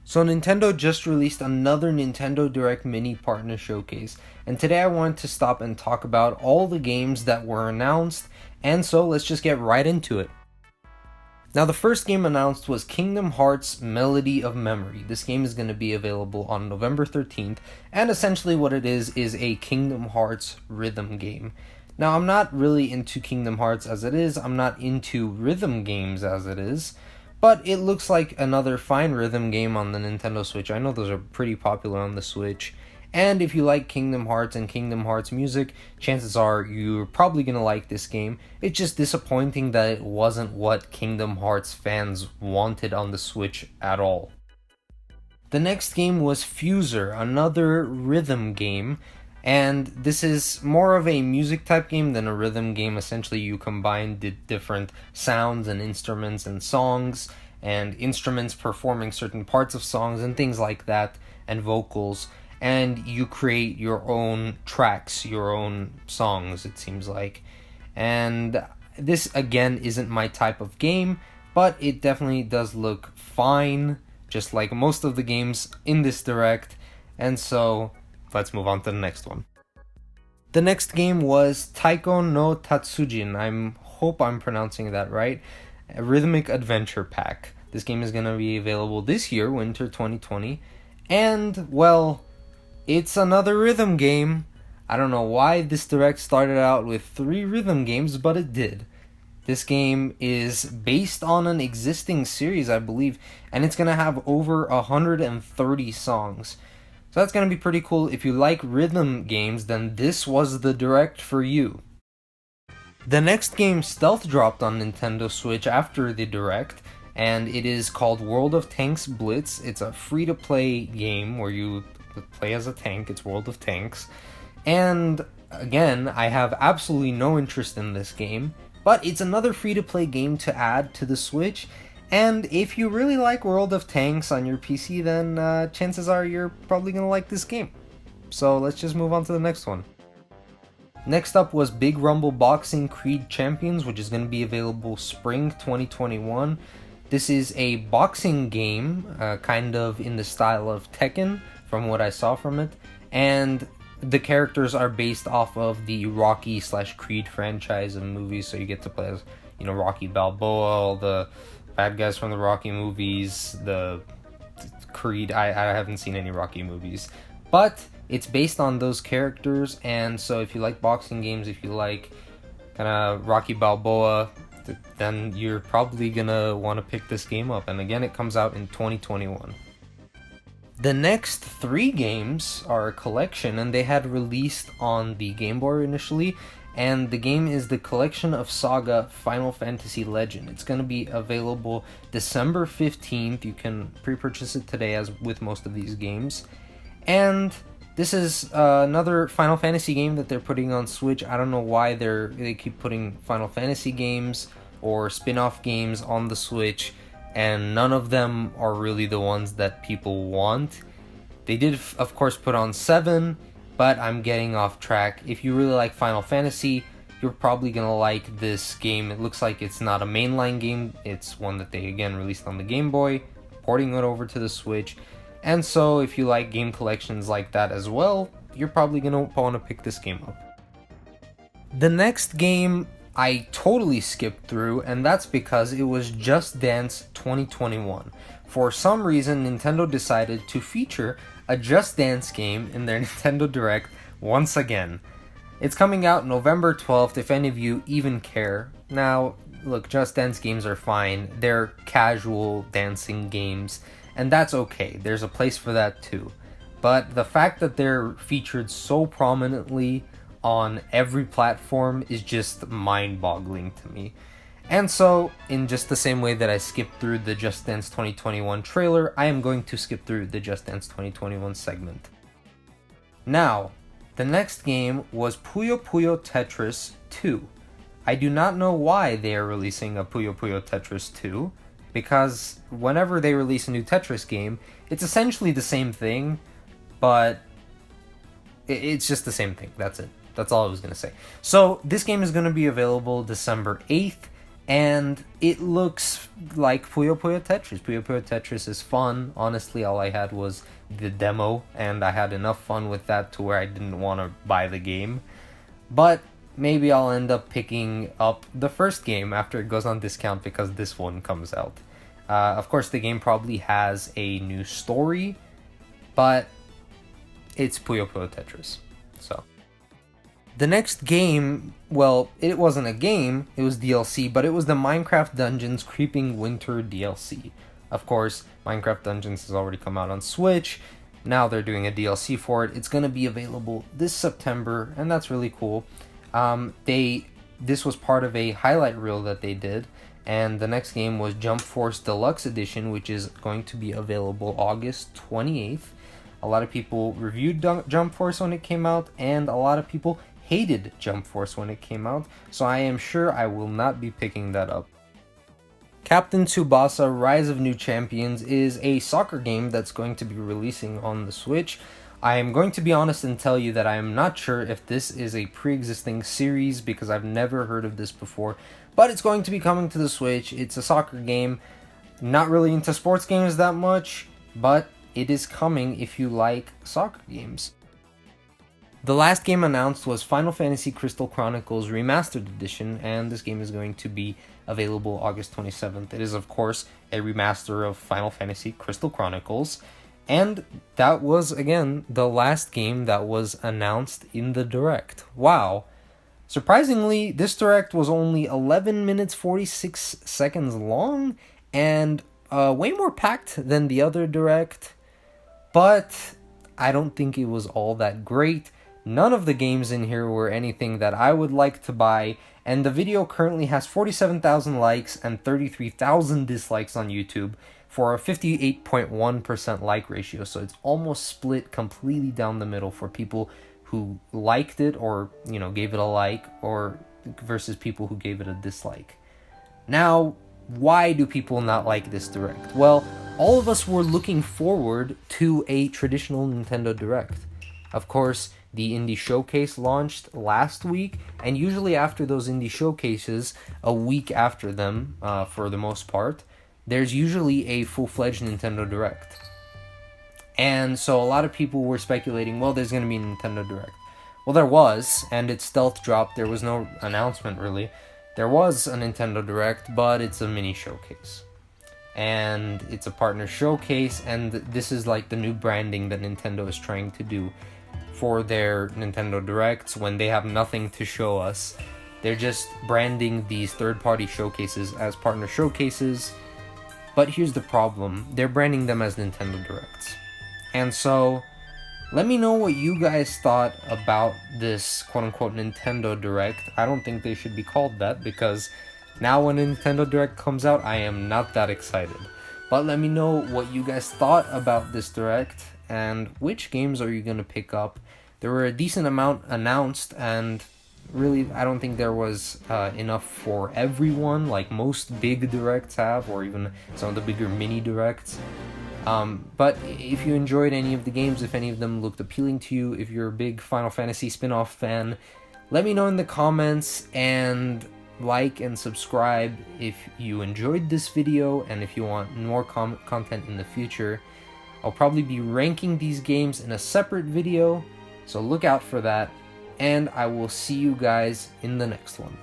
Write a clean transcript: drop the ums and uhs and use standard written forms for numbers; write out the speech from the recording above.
So Nintendo just released another Nintendo Direct Mini Partner Showcase, and today I wanted to stop and talk about all the games that were announced, and so let's just get right into it. Now the first game announced was Kingdom Hearts Melody of Memory. This game is going to be available on November 13th, and essentially what it is a Kingdom Hearts rhythm game. Now I'm not really into Kingdom Hearts as it is, I'm not into rhythm games as it is, but it looks like another fine rhythm game on the Nintendo Switch. I know those are pretty popular on the Switch. And if you like Kingdom Hearts and Kingdom Hearts music, chances are you're probably going to like this game. It's just disappointing that it wasn't what Kingdom Hearts fans wanted on the Switch at all. The next game was Fuser, another rhythm game. And this is more of a music type game than a rhythm game. Essentially, you combine the different sounds and instruments and songs, and instruments performing certain parts of songs and things like that, and vocals, and you create your own tracks, your own songs, it seems like. And this, again, isn't my type of game, but it definitely does look fine, just like most of the games in this Direct, and so let's move on to the next one. The next game was Taiko no Tatsujin. I hope I'm pronouncing that right. A rhythmic adventure pack. This game is going to be available this year, winter 2020. And, well, it's another rhythm game. I don't know why this Direct started out with 3 rhythm games, but it did. This game is based on an existing series, I believe, and it's going to have over 130 songs. So that's going to be pretty cool. If you like rhythm games, then this was the Direct for you. The next game stealth dropped on Nintendo Switch after the Direct, and it is called World of Tanks Blitz. It's a free-to-play game where you play as a tank. It's World of Tanks. And again, I have absolutely no interest in this game, but it's another free-to-play game to add to the Switch. And if you really like World of Tanks on your PC, then chances are you're probably going to like this game. So let's just move on to the next one. Next up was Big Rumble Boxing Creed Champions, which is going to be available spring 2021. This is a boxing game, kind of in the style of Tekken, from what I saw from it. And the characters are based off of the Rocky/Creed franchise of movies, so you get to play as, Rocky Balboa, all the bad guys from the Rocky movies, the Creed. I haven't seen any Rocky movies, but it's based on those characters, and so if you like boxing games, if you like kind of Rocky Balboa, then you're probably gonna want to pick this game up. And again, it comes out in 2021. The next 3 games are a collection, and they had released on the Game Boy initially. And the game is the Collection of Saga Final Fantasy Legend. It's going to be available December 15th. You can pre-purchase it today, as with most of these games. And this is another Final Fantasy game that they're putting on Switch. I don't know why they keep putting Final Fantasy games or spin-off games on the Switch, and none of them are really the ones that people want. They did, of course, put on 7, but I'm getting off track. If you really like Final Fantasy, you're probably going to like this game. It looks like it's not a mainline game. It's one that they, again, released on the Game Boy, porting it over to the Switch. And so if you like game collections like that as well, you're probably going to want to pick this game up. The next game I totally skipped through, and that's because it was Just Dance 2021. For some reason, Nintendo decided to feature a Just Dance game in their Nintendo Direct once again. It's coming out November 12th, if any of you even care. Now, look, Just Dance games are fine. They're casual dancing games, and that's okay. There's a place for that too. But the fact that they're featured so prominently on every platform is just mind-boggling to me. And so, in just the same way that I skipped through the Just Dance 2021 trailer, I am going to skip through the Just Dance 2021 segment. Now, the next game was Puyo Puyo Tetris 2. I do not know why they are releasing a Puyo Puyo Tetris 2, because whenever they release a new Tetris game, it's essentially the same thing, but it's just the same thing. That's it. That's all I was going to say. So, this game is going to be available December 8th, and it looks like Puyo Puyo Tetris. Puyo Puyo Tetris is fun. Honestly, all I had was the demo, and I had enough fun with that to where I didn't want to buy the game. But maybe I'll end up picking up the first game after it goes on discount because this one comes out. Of course, the game probably has a new story, but it's Puyo Puyo Tetris. So the next game, well, it wasn't a game, it was DLC, but it was the Minecraft Dungeons Creeping Winter DLC. Of course, Minecraft Dungeons has already come out on Switch. Now they're doing a DLC for it. It's going to be available this September, and that's really cool. This was part of a highlight reel that they did, and the next game was Jump Force Deluxe Edition, which is going to be available August 28th. A lot of people reviewed Jump Force when it came out, and a lot of people hated Jump Force when it came out, so I am sure I will not be picking that up. Captain Tsubasa Rise of New Champions is a soccer game that's going to be releasing on the Switch. I am going to be honest and tell you that I am not sure if this is a pre-existing series because I've never heard of this before, but it's going to be coming to the Switch. It's a soccer game. Not really into sports games that much, but it is coming if you like soccer games. The last game announced was Final Fantasy Crystal Chronicles Remastered Edition, and this game is going to be available August 27th. It is, of course, a remaster of Final Fantasy Crystal Chronicles, and that was, again, the last game that was announced in the Direct. Wow. Surprisingly, this Direct was only 11 minutes 46 seconds long, and way more packed than the other Direct, but I don't think it was all that great. None of the games in here were anything that I would like to buy, and the video currently has 47,000 likes and 33,000 dislikes on YouTube for a 58.1% like ratio, so it's almost split completely down the middle for people who liked it or, gave it a like, or versus people who gave it a dislike. Now, why do people not like this Direct? Well, all of us were looking forward to a traditional Nintendo Direct. Of course, the Indie Showcase launched last week, and usually after those Indie Showcases, a week after them, for the most part, there's usually a full-fledged Nintendo Direct. And so a lot of people were speculating, well, there's going to be a Nintendo Direct. Well, there was, and it stealth dropped. There was no announcement, really. There was a Nintendo Direct, but it's a mini showcase. And it's a partner showcase, and this is like the new branding that Nintendo is trying to do for their Nintendo Directs when they have nothing to show us. They're just branding these third-party showcases as partner showcases. But here's the problem. They're branding them as Nintendo Directs. And so, let me know what you guys thought about this quote-unquote Nintendo Direct. I don't think they should be called that because now when a Nintendo Direct comes out, I am not that excited. But let me know what you guys thought about this Direct and which games are you going to pick up. There were a decent amount announced, and really I don't think there was enough for everyone like most big Directs have, or even some of the bigger mini Directs. But if you enjoyed any of the games, if any of them looked appealing to you, if you're a big Final Fantasy spin-off fan, let me know in the comments, and like and subscribe if you enjoyed this video and if you want more content in the future. I'll probably be ranking these games in a separate video, so look out for that, and I will see you guys in the next one.